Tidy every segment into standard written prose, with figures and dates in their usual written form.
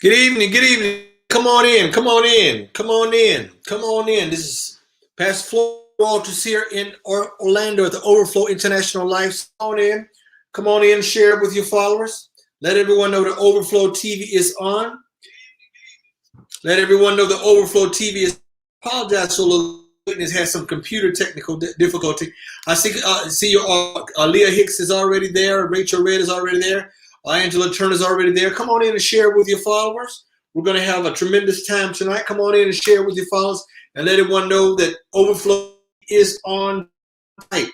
Good evening. Good evening. Come on in. Come on in. Come on in. Come on in. This is Pastor Floyd Walters here in Orlando at the Overflow International Life. Come on in. Come on in. Share it with your followers. Let everyone know the Overflow TV is on. Let everyone know the Overflow TV is. Apologize for a little witness has some computer technical difficulty. I see your Leah Hicks is already there. Rachel Red is already there. Angela Turner is already there. Come on in and share with your followers. We're going to have a tremendous time tonight. Come on in and share with your followers and let everyone know that Overflow is on tonight.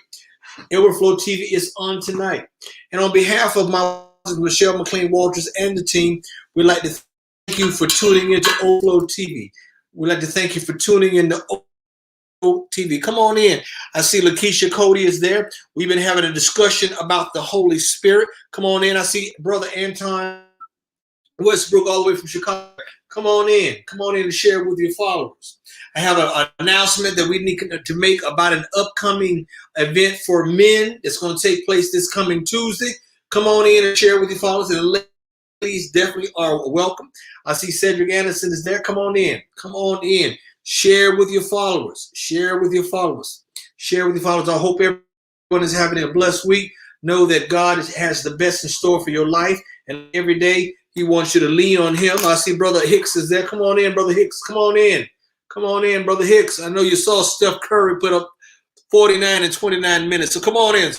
Overflow TV is on tonight. And on behalf of my Michelle McLean Walters and the team, we'd like to thank you for tuning into Overflow TV. We'd like to thank you for tuning in to Overflow TV. Come on in. I see Lakeisha Cody is there. We've been having a discussion about the Holy Spirit. Come on in. I see Brother Anton Westbrook all the way from Chicago. Come on in. Come on in and share with your followers. I have an announcement that we need to make about an upcoming event for men that's going to take place this coming Tuesday. Come on in and share with your followers. And ladies definitely are welcome. I see Cedric Anderson is there. Come on in. Come on in. Share with your followers. Share with your followers. Share with your followers. I hope everyone is having a blessed week. Know that God has the best in store for your life. And every day He wants you to lean on Him. I see Brother Hicks is there. Come on in, Brother Hicks. Come on in. Come on in, Brother Hicks. I know you saw Steph Curry put up 49 and 29 minutes. So come on in.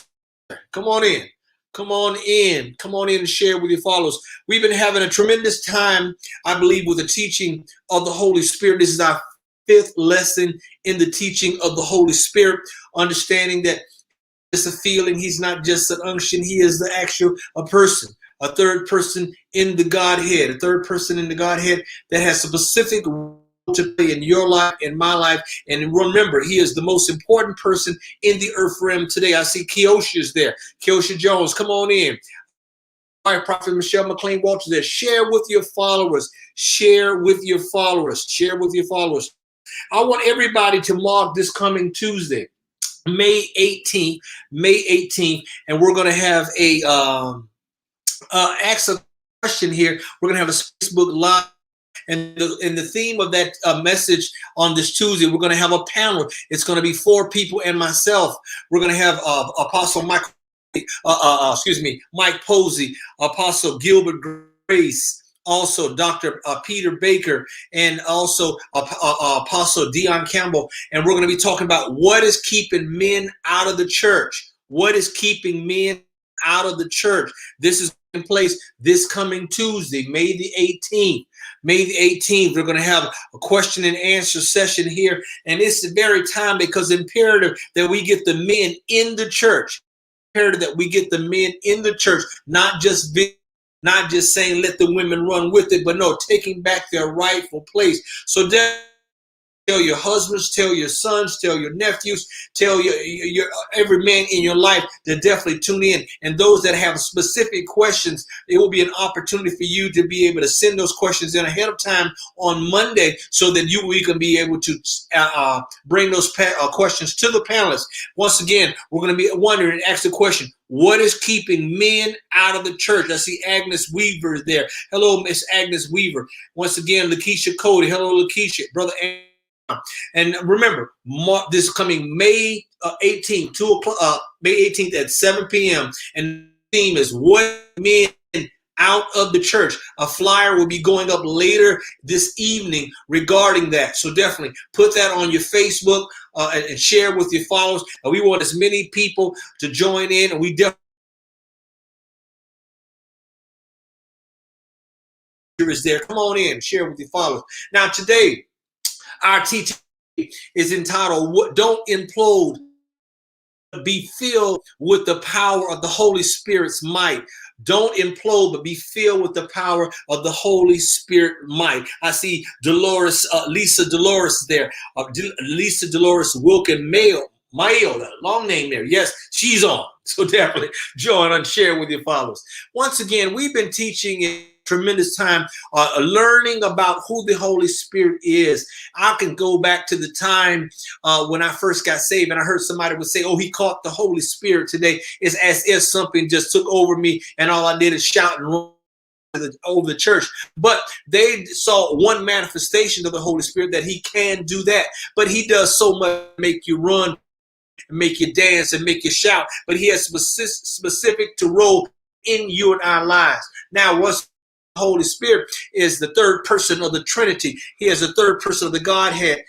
Come on in. Come on in. Come on in and share with your followers. We've been having a tremendous time, I believe, with the teaching of the Holy Spirit. This is our fifth lesson in the teaching of the Holy Spirit, understanding that it's a feeling. He's not just an unction. He is the actual a person, a third person in the Godhead, a third person in the Godhead that has a specific role to play in your life, in my life. And remember, He is the most important person in the earth realm today. I see Keosha is there. Keosha Jones, come on in. All right, Prophet Michelle McLean Walters there. Share with your followers. Share with your followers. Share with your followers. I want everybody to mark this coming Tuesday, May 18th, and we're going to have a ask a question here. We're going to have a Facebook Live. And the theme of that message on this Tuesday, we're going to have a panel. It's going to be 4 people and myself. We're going to have Apostle Mike Posey, Apostle Gilbert Grace, also Dr. Peter Baker, and also Apostle Dion Campbell. And we're going to be talking about what is keeping men out of the church. What is keeping men out of the church? This is in place this coming Tuesday, May the 18th. May the 18th, we're going to have a question and answer session here. And it's the very time because it's imperative that we get the men in the church. Imperative that we get the men in the church, not just saying let the women run with it, but no, taking back their rightful place. So tell your husbands, tell your sons, tell your nephews, tell your every man in your life to definitely tune in. And those that have specific questions, it will be an opportunity for you to be able to send those questions in ahead of time on Monday so that we can be able to bring those questions to the panelists. Once again, we're going to be wondering and ask the question, what is keeping men out of the church? I see Agnes Weaver is there. Hello, Miss Agnes Weaver. Once again, Lakeisha Cody. Hello, Lakeisha. Brother and remember, this coming May 18th, May 18th at 7 p.m. And the theme is what men out of the church. A flyer will be going up later this evening regarding that. So definitely put that on your Facebook and share with your followers. We want as many people to join in, and we definitely is there. Come on in, share with your followers. Now today, our teaching is entitled, Don't Implode, Be Filled with the Power of the Holy Spirit's Might. Don't implode, but be filled with the power of the Holy Spirit might. I see Dolores, Lisa Dolores there. Lisa Dolores Wilkin Mayo, long name there. Yes, she's on. So definitely join and share with your followers. Once again, we've been teaching in tremendous time learning about who the Holy Spirit is. I can go back to the time when I first got saved, and I heard somebody would say, oh, he caught the Holy Spirit today. It's as if something just took over me and all I did is shout and run. over the church, but they saw one manifestation of the Holy Spirit, that he can do that. But he does so much to make you run, make you dance, and make you shout. But he has specific to role in you and our lives. Now, what's the Holy Spirit is the third person of the Trinity. He is the third person of the Godhead.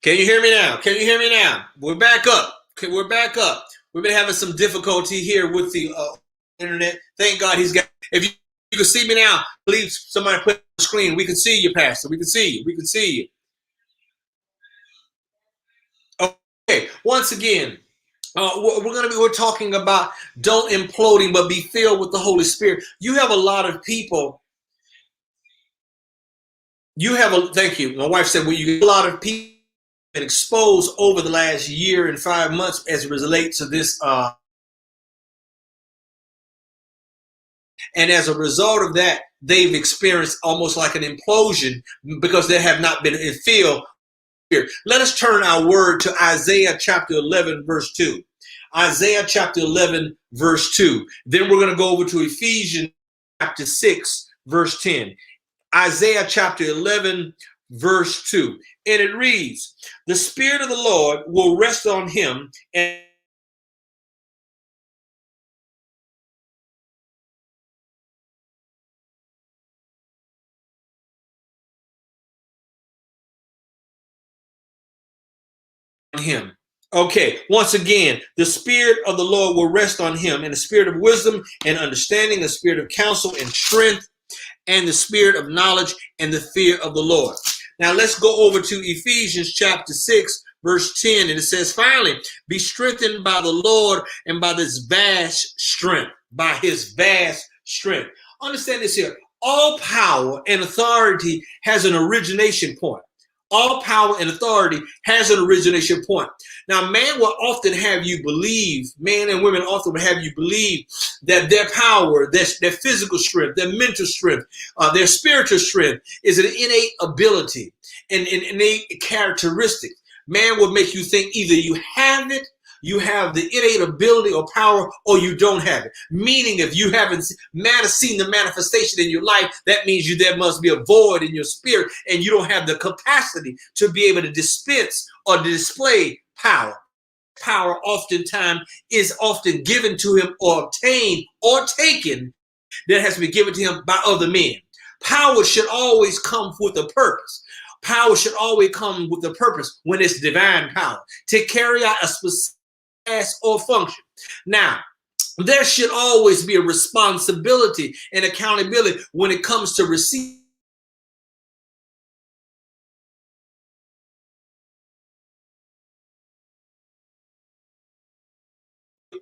Can you hear me now? Can you hear me now? We're back up. Okay, we're back up. We've been having some difficulty here with the internet. Thank God he's got. If you can see me now, please somebody put it on the screen. We can see you, Pastor. We can see you. We can see you. Okay. Once again, we're talking about don't imploding, but be filled with the Holy Spirit. You have a lot of people. Thank you. My wife said, well, you get a lot of people been exposed over the last year and 5 months as it relates to this. And as a result of that, they've experienced almost like an implosion because they have not been filled. Let us turn our word to Isaiah chapter 11, verse 2. Isaiah chapter 11, verse 2. Then we're going to go over to Ephesians chapter 6, verse 10. Isaiah chapter 11, verse 2. And it reads, the Spirit of the Lord will rest on him, and him. Okay, once again, the Spirit of the Lord will rest on him, and the spirit of wisdom and understanding, the spirit of counsel and strength, and the spirit of knowledge and the fear of the Lord. Now let's go over to Ephesians chapter 6, verse 10, and it says, finally, be strengthened by the Lord and by this vast strength, by his vast strength. Understand this here. All power and authority has an origination point. All power and authority has an origination point. Now, man will often have you believe, man and women often will have you believe that their power, their physical strength, their mental strength, their spiritual strength is an innate ability and an innate characteristic. Man will make you think either you have it, you have the innate ability or power, or you don't have it. Meaning, if you haven't seen the manifestation in your life, that means there must be a void in your spirit, and you don't have the capacity to be able to dispense or to display power. Power oftentimes is often given to him or obtained or taken that has been given to him by other men. Power should always come with a purpose. Power should always come with a purpose when it's divine power to carry out a specific task or function. Now, there should always be a responsibility and accountability when it comes to receiving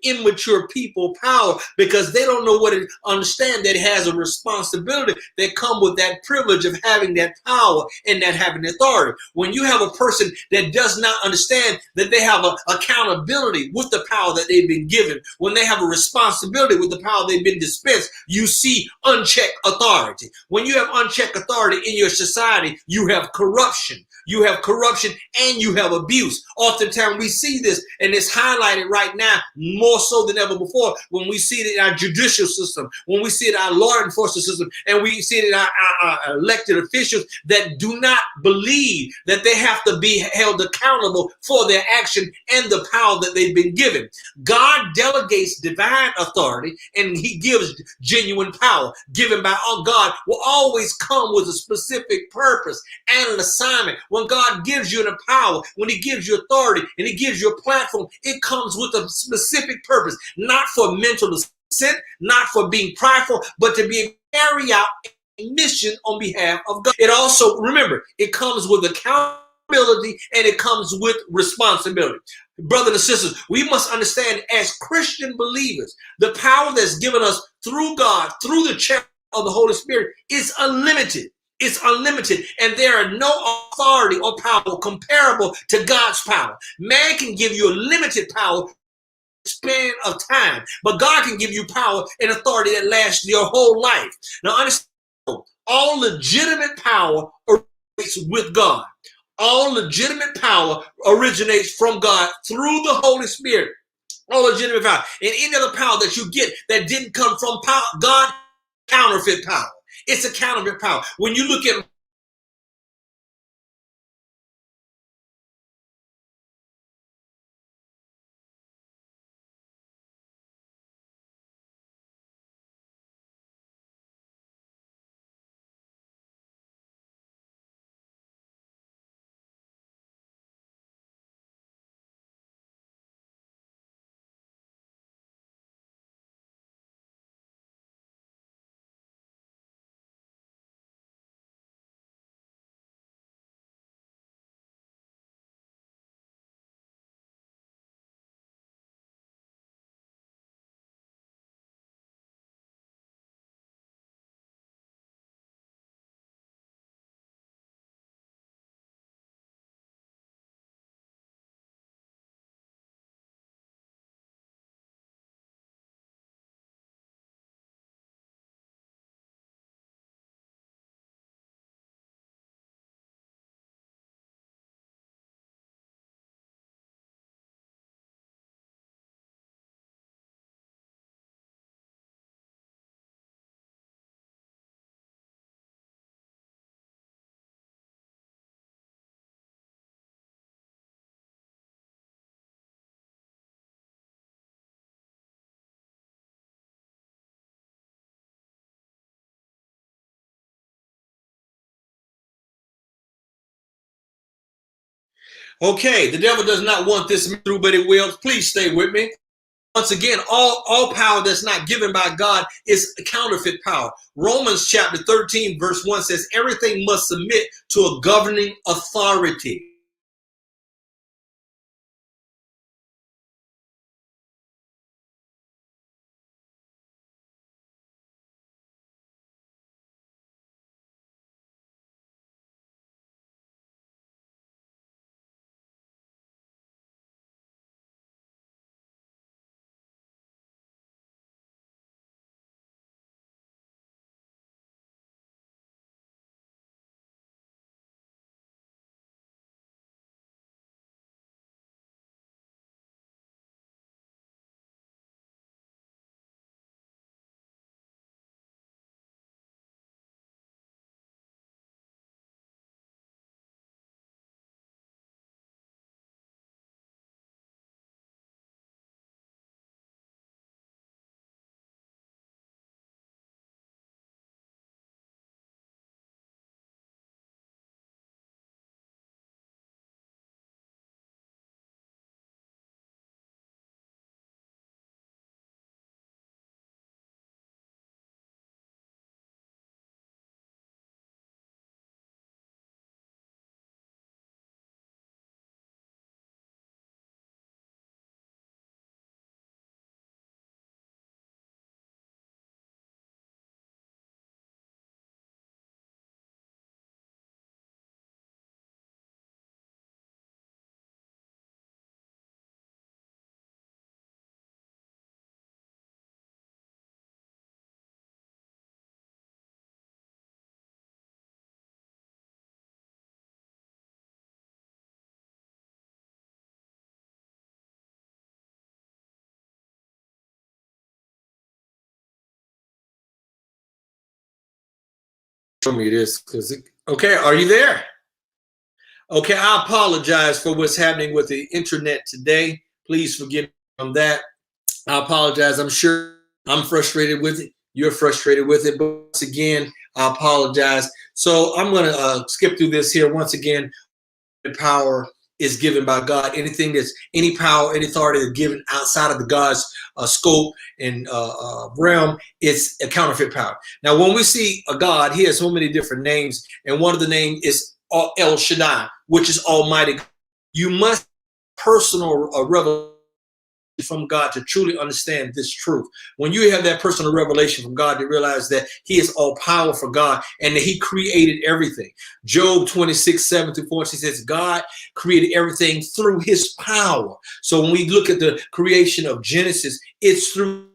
immature people power because they don't know what it understand that it has a responsibility that come with that privilege of having that power and that having authority. When you have a person that does not understand that they have an accountability with the power that they've been given, when they have a responsibility with the power they've been dispensed, you see unchecked authority. When you have unchecked authority in your society, you have corruption. You have corruption and you have abuse. Oftentimes we see this, and it's highlighted right now more so than ever before when we see it in our judicial system, when we see it in our law enforcement system, and we see it in our elected officials that do not believe that they have to be held accountable for their action and the power that they've been given. God delegates divine authority and he gives genuine power. Given by God will always come with a specific purpose and an assignment. When God gives you the power, when he gives you authority and he gives you a platform, it comes with a specific purpose, not for mental assent, not for being prideful, but to be carry out a mission on behalf of God. It also, remember, it comes with accountability and it comes with responsibility. Brothers and sisters, we must understand as Christian believers, the power that's given us through God, through the channel of the Holy Spirit is unlimited. It's unlimited, and there are no authority or power comparable to God's power. Man can give you a limited power span of time, but God can give you power and authority that lasts your whole life. Now understand, all legitimate power originates with God. All legitimate power originates from God through the Holy Spirit. All legitimate power. And any other power that you get that didn't come from power, God, counterfeit power. It's a counterfeit power. When you look at okay, the devil does not want this through, but it will. Please stay with me. Once again, all power that's not given by God is counterfeit power. Romans chapter 13, verse 1 says, everything must submit to a governing authority. Show me this, okay, are you there? Okay, I apologize for what's happening with the internet today. Please forgive me on that. I apologize. I'm sure I'm frustrated with it. You're frustrated with it. But once again, I apologize. So I'm going to skip through this here. Once again, the power is given by God. Anything that's any power, any authority that's given outside of the God's scope and realm, it's a counterfeit power. Now, when we see a God, he has so many different names, and one of the names is El Shaddai, which is Almighty. You must personal revelation from God to truly understand this truth. When you have that personal revelation from God, to realize that he is all powerful God and that he created everything. Job 26:7-14 says God created everything through his power. So when we look at the creation of Genesis, it's through